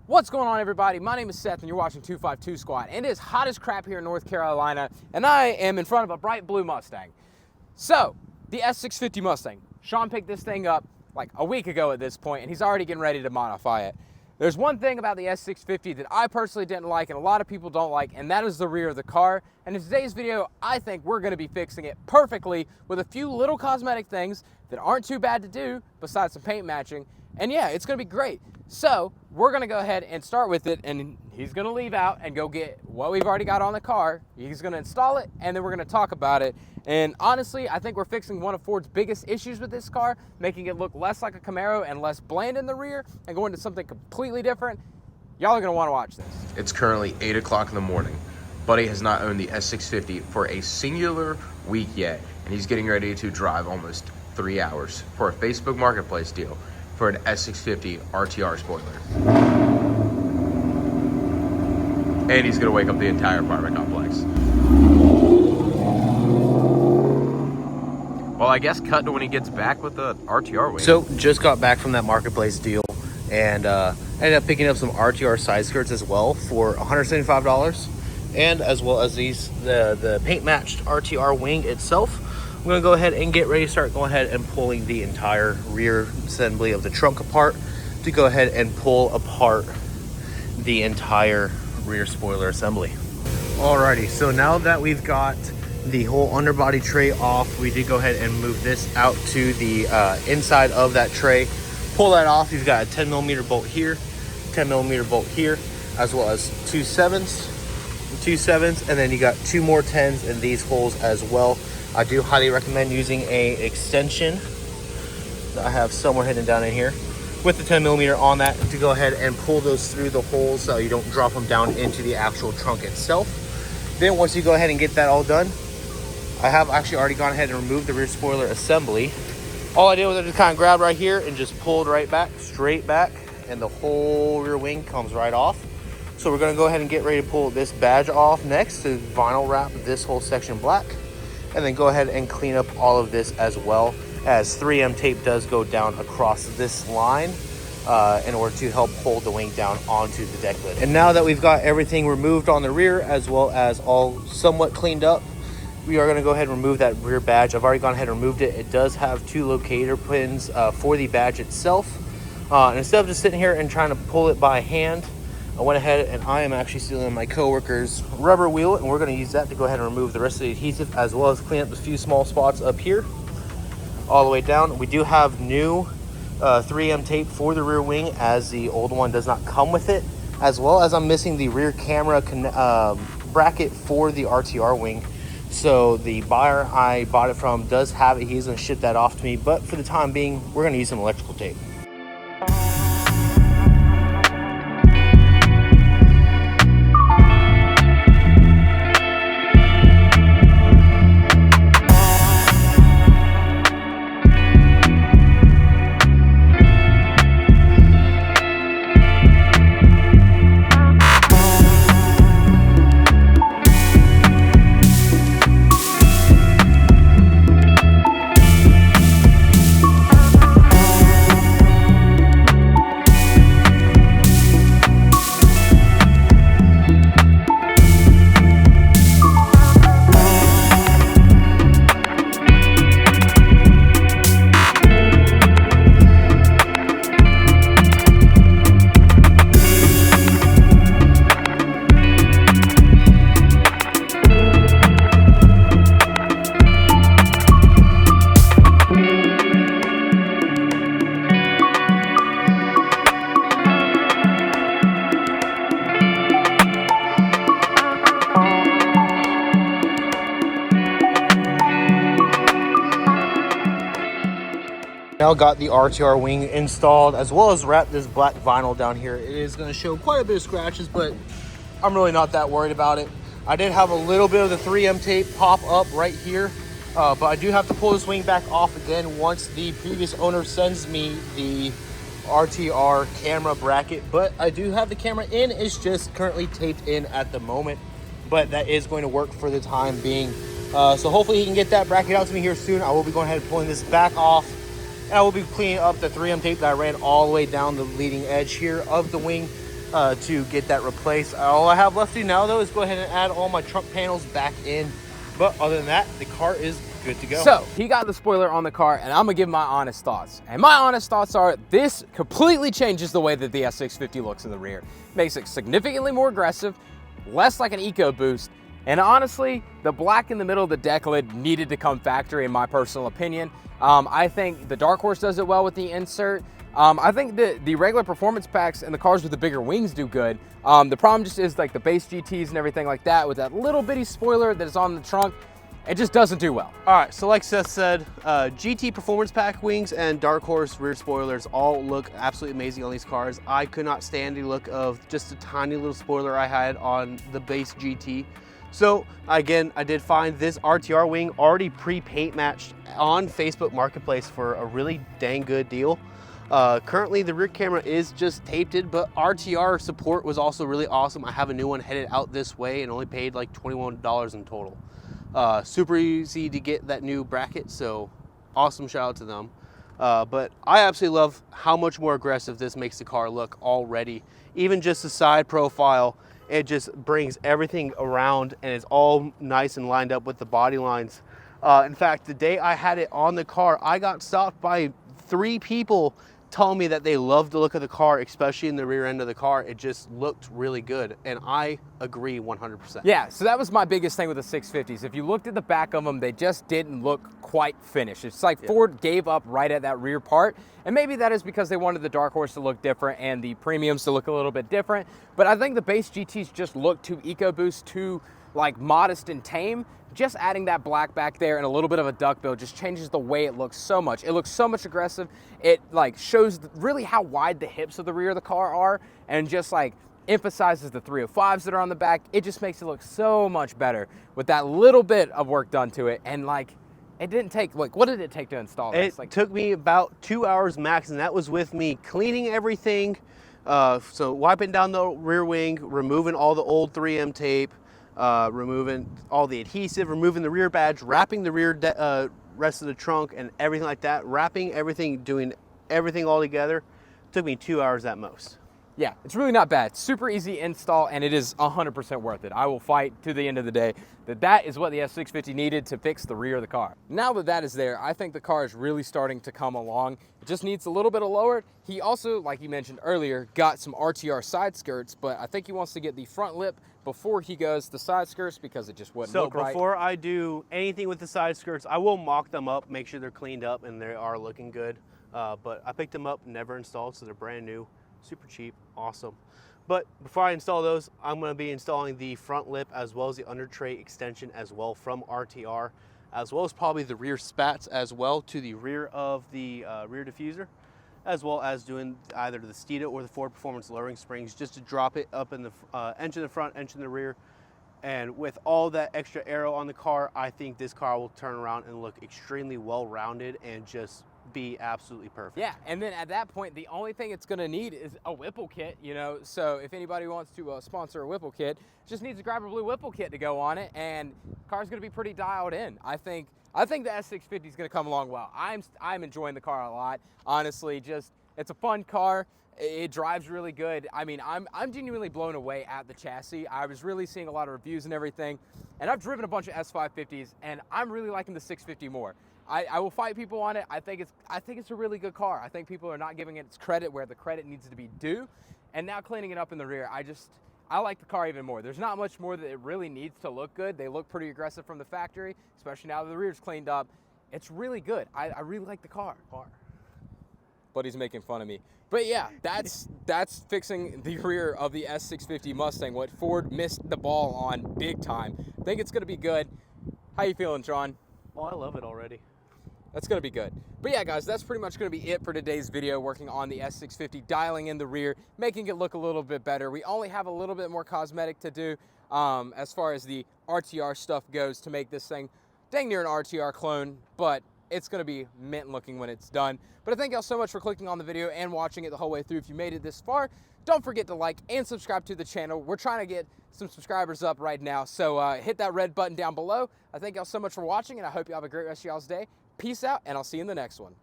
What's going on, everybody? My name is Seth and you're watching 252 Squad, and it is hot as crap here in North Carolina, and I am in front of a bright blue Mustang. So, the S650 Mustang. Sean picked this thing up like a week ago at this point, and he's already getting ready to modify it. There's one thing about the S650 that I personally didn't like and a lot of people don't like, and that is the rear of the car. And in today's video, I think we're gonna be fixing it perfectly with a few little cosmetic things that aren't too bad to do besides some paint matching. And yeah, it's gonna be great. So we're gonna go ahead and start with it, and he's gonna leave out and go get what we've already got on the car. He's gonna install it, and then we're gonna talk about it. And honestly, I think we're fixing one of Ford's biggest issues with this car, making it look less like a Camaro and less bland in the rear, and going to something completely different. Y'all are gonna wanna watch this. It's currently 8 o'clock in the morning. Buddy has not owned the S650 for a singular week yet, and he's getting ready to drive almost 3 hours for a Facebook Marketplace deal for an S650 RTR spoiler. And he's gonna wake up the entire apartment complex. Well, I guess cut to when he gets back with the RTR wing. So, just got back from that Marketplace deal and ended up picking up some RTR side skirts as well for $175, and as well as the paint matched RTR wing itself. I'm gonna go ahead and get ready to start going ahead and pulling the entire rear assembly of the trunk apart to go ahead and pull apart the entire rear spoiler assembly. Alrighty, so now that we've got the whole underbody tray off, we did go ahead and move this out to the inside of that tray. Pull that off. You've got a 10mm bolt here, 10mm bolt here, as well as two sevens, and then you got two more 10s in these holes as well. I do highly recommend using a extension that I have somewhere hidden down in here with the 10mm on that to go ahead and pull those through the holes so you don't drop them down into the actual trunk itself. Then once you go ahead and get that all done, I have actually already gone ahead and removed the rear spoiler assembly. All I did was I just kind of grabbed right here and just pulled right back, straight back, and the whole rear wing comes right off. So we're going to go ahead and get ready to pull this badge off next to vinyl wrap this whole section black, and then go ahead and clean up all of this as well, as 3M tape does go down across this line in order to help hold the wing down onto the deck lid. And now that we've got everything removed on the rear as well as all somewhat cleaned up, we are going to go ahead and remove that rear badge. I've already gone ahead and removed it. It does have two locator pins for the badge itself. And instead of just sitting here and trying to pull it by hand, I went ahead and I am actually stealing my coworker's rubber wheel, and we're going to use that to go ahead and remove the rest of the adhesive, as well as clean up a few small spots up here all the way down. We do have new 3M tape for the rear wing, as the old one does not come with it, as well as I'm missing the rear camera bracket for the RTR wing. So the buyer I bought it from does have it. He's going to ship that off to me, but for the time being, we're going to use some electrical tape. Now got the RTR wing installed, as well as wrapped this black vinyl down here. It is going to show quite a bit of scratches, but I'm really not that worried about it. I did have a little bit of the 3M tape pop up right here, but I do have to pull this wing back off again once the previous owner sends me the RTR camera bracket. But I do have the camera in. It's just currently taped in at the moment, but that is going to work for the time being. So hopefully he can get that bracket out to me here soon. I will be going ahead and pulling this back off, and I will be cleaning up the 3M tape that I ran all the way down the leading edge here of the wing. to get that replaced. All I have left to do now, though, is go ahead and add all my trunk panels back in. But other than that, the car is good to go. So he got the spoiler on the car, and I'm gonna give my honest thoughts. And my honest thoughts are this completely changes the way that the S650 looks in the rear. Makes it significantly more aggressive, less like an EcoBoost. And honestly, the black in the middle of the deck lid needed to come factory, in my personal opinion. I think the Dark Horse does it well with the insert. I think the regular performance packs and the cars with the bigger wings do good. The problem just is like the base GTs and everything like that with that little bitty spoiler that is on the trunk, it just doesn't do well. All right, so like Seth said, GT Performance Pack wings and Dark Horse rear spoilers all look absolutely amazing on these cars. I could not stand the look of just a tiny little spoiler I had on the base GT. So again, I did find this RTR wing already pre-paint matched on Facebook Marketplace for a really dang good deal. Currently the rear camera is just taped in, but RTR support was also really awesome. I have a new one headed out this way and only paid like $21 in total. Super easy to get that new bracket, so awesome, shout out to them. But I absolutely love how much more aggressive this makes the car look already. Even just the side profile, it just brings everything around and it's all nice and lined up with the body lines. In fact, the day I had it on the car, I got stopped by 3 people telling me that they loved the look of the car, especially in the rear end of the car. It just looked really good, and I agree 100%. Yeah, so that was my biggest thing with the 650s. If you looked at the back of them, they just didn't look quite finished. It's like Ford gave up right at that rear part, and maybe that is because they wanted the Dark Horse to look different and the premiums to look a little bit different, but I think the base GTs just look too EcoBoost, too like modest and tame. Just adding that black back there and a little bit of a duckbill just changes the way it looks so much. It looks so much aggressive. It like shows really how wide the hips of the rear of the car are and just like emphasizes the 305s that are on the back. It just makes it look so much better with that little bit of work done to it. And like, it didn't take, like, what did it take to install this? It took me about 2 hours max, and that was with me cleaning everything. So wiping down the rear wing, removing all the old 3M tape, removing all the adhesive, removing the rear badge, wrapping the rear rest of the trunk and everything like that, wrapping everything, doing everything all together. Took me 2 hours at most. Yeah, it's really not bad. Super easy install, and it is 100% worth it. I will fight to the end of the day that that is what the S650 needed to fix the rear of the car. Now that that is there, I think the car is really starting to come along. It just needs a little bit of lower. He also, like you mentioned earlier, got some RTR side skirts, but I think he wants to get the front lip before he goes the side skirts because it just wouldn't look right. So before I do anything with the side skirts, I will mock them up, make sure they're cleaned up and they are looking good. But I picked them up, never installed, so they're brand new. Super cheap, awesome. But before I install those, I'm going to be installing the front lip as well as the under tray extension as well from RTR, as well as probably the rear spats as well to the rear of the rear diffuser, as well as doing either the Steeda or the Ford Performance lowering springs just to drop it up in the engine in the front, engine in the rear. And with all that extra aero on the car, I think this car will turn around and look extremely well-rounded and just be absolutely perfect. Yeah, and then at that point, the only thing it's going to need is a Whipple kit, you know, so if anybody wants to sponsor a Whipple kit, just needs to grab a blue Whipple kit to go on it, and the car's going to be pretty dialed in. I think the S650 is going to come along well. I'm enjoying the car a lot, honestly. Just, it's a fun car. It drives really good. I mean, I'm genuinely blown away at the chassis. I was really seeing a lot of reviews and everything, and I've driven a bunch of S550s, and I'm really liking the 650 more. I will fight people on it. I think it's a really good car. I think people are not giving it its credit where the credit needs to be due. And now cleaning it up in the rear, I like the car even more. There's not much more that it really needs to look good. They look pretty aggressive from the factory, especially now that the rear's cleaned up. It's really good. I really like the car. Buddy's making fun of me. But yeah, that's fixing the rear of the S650 Mustang, what Ford missed the ball on big time. I think it's gonna be good. How you feeling, Tron? Oh, I love it already. That's going to be good. But yeah, guys, that's pretty much going to be it for today's video, working on the S650, dialing in the rear, making it look a little bit better. We only have a little bit more cosmetic to do as far as the RTR stuff goes to make this thing dang near an RTR clone, but it's going to be mint looking when it's done. But I thank y'all so much for clicking on the video and watching it the whole way through. If you made it this far, don't forget to like and subscribe to the channel. We're trying to get some subscribers up right now, so hit that red button down below. I thank y'all so much for watching, and I hope you have a great rest of y'all's day. Peace out, and I'll see you in the next one.